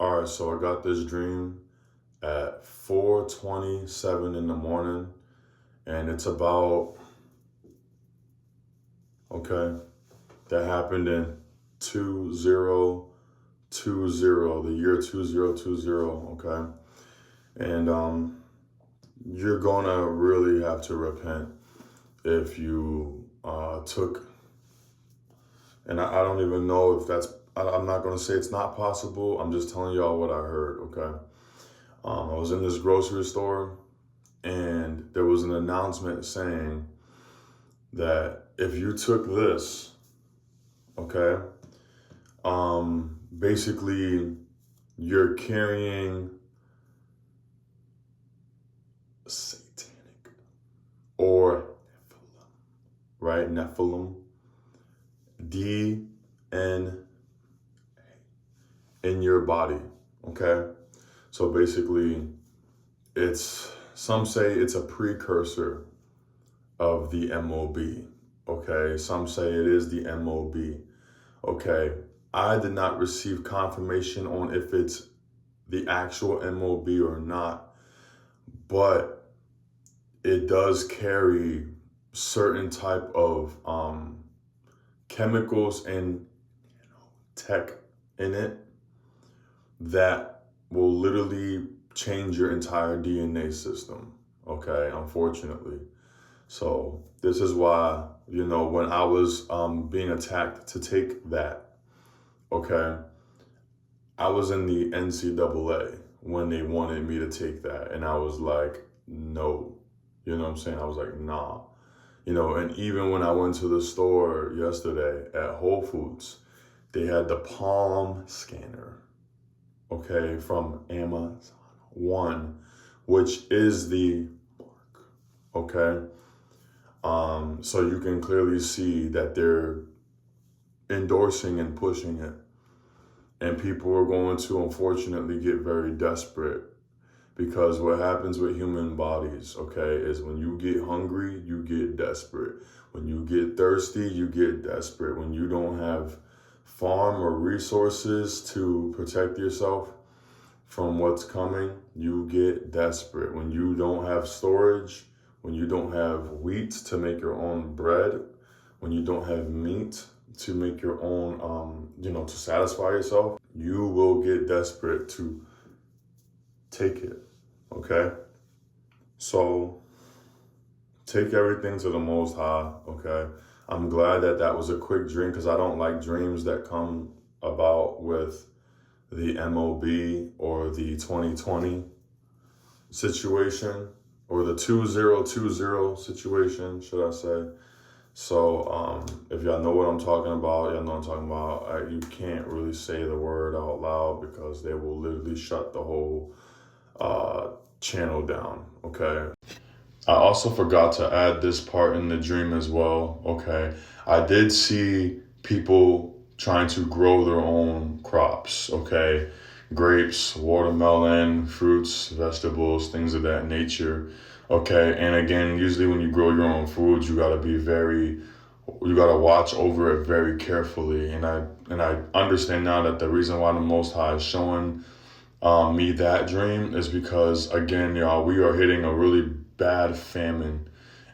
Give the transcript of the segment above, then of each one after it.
All right, so I got this dream at 4:27 in the morning, and it's about, okay, that happened in 2020, the year 2020, okay? And you're gonna really have to repent if you took, and I don't even know if that's, I'm not gonna say it's not possible. I'm just telling y'all what I heard, okay? I was in this grocery store and there was an announcement saying that if you took this, okay, basically you're carrying satanic or Nephilim, right? Nephilim, DNA in your body, okay? So basically, some say it's a precursor of the MOB, okay? Some say it is the MOB, okay? I did not receive confirmation on if it's the actual MOB or not, but it does carry certain type of chemicals and tech in it that will literally change your entire DNA system, okay, unfortunately. So this is why, when I was being attacked to take that, okay, I was in the NCAA when they wanted me to take that, and I was like, no, you know what I'm saying? I was like, nah. And even when I went to the store yesterday at Whole Foods, they had the palm scanner, okay, from Amazon One, which is the mark, okay? So you can clearly see that they're endorsing and pushing it. And people are going to, unfortunately, get very desperate, because what happens with human bodies, okay, is when you get hungry, you get desperate. When you get thirsty, you get desperate. When you don't have farm or resources to protect yourself from what's coming, you get desperate. When you don't have storage, when you don't have wheat to make your own bread, when you don't have meat to make your own, to satisfy yourself, you will get desperate to take it, okay? So take everything to the Most High, okay? I'm glad that was a quick dream, because I don't like dreams that come about with the MOB or the 2020 situation, or the 2020 situation, should I say. So if y'all know what I'm talking about, y'all know what I'm talking about. You can't really say the word out loud, because they will literally shut the whole channel down, okay? I also forgot to add this part in the dream as well, okay? I did see people trying to grow their own crops, okay? Grapes, watermelon, fruits, vegetables, things of that nature, okay? And again, usually when you grow your own food, you gotta watch over it very carefully. And I understand now that the reason why the Most High is showing me that dream is because, again, y'all, we are hitting a really bad famine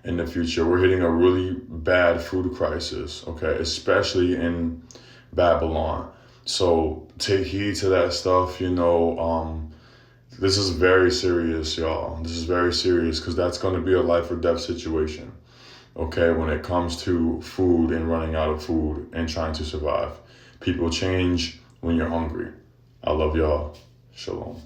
in the future. We're hitting a really bad food crisis, okay, especially in Babylon. So take heed to that stuff, this is very serious, y'all. This is very serious, because that's going to be a life or death situation, okay, when it comes to food and running out of food and trying to survive. People change when you're hungry. I love y'all. Shalom.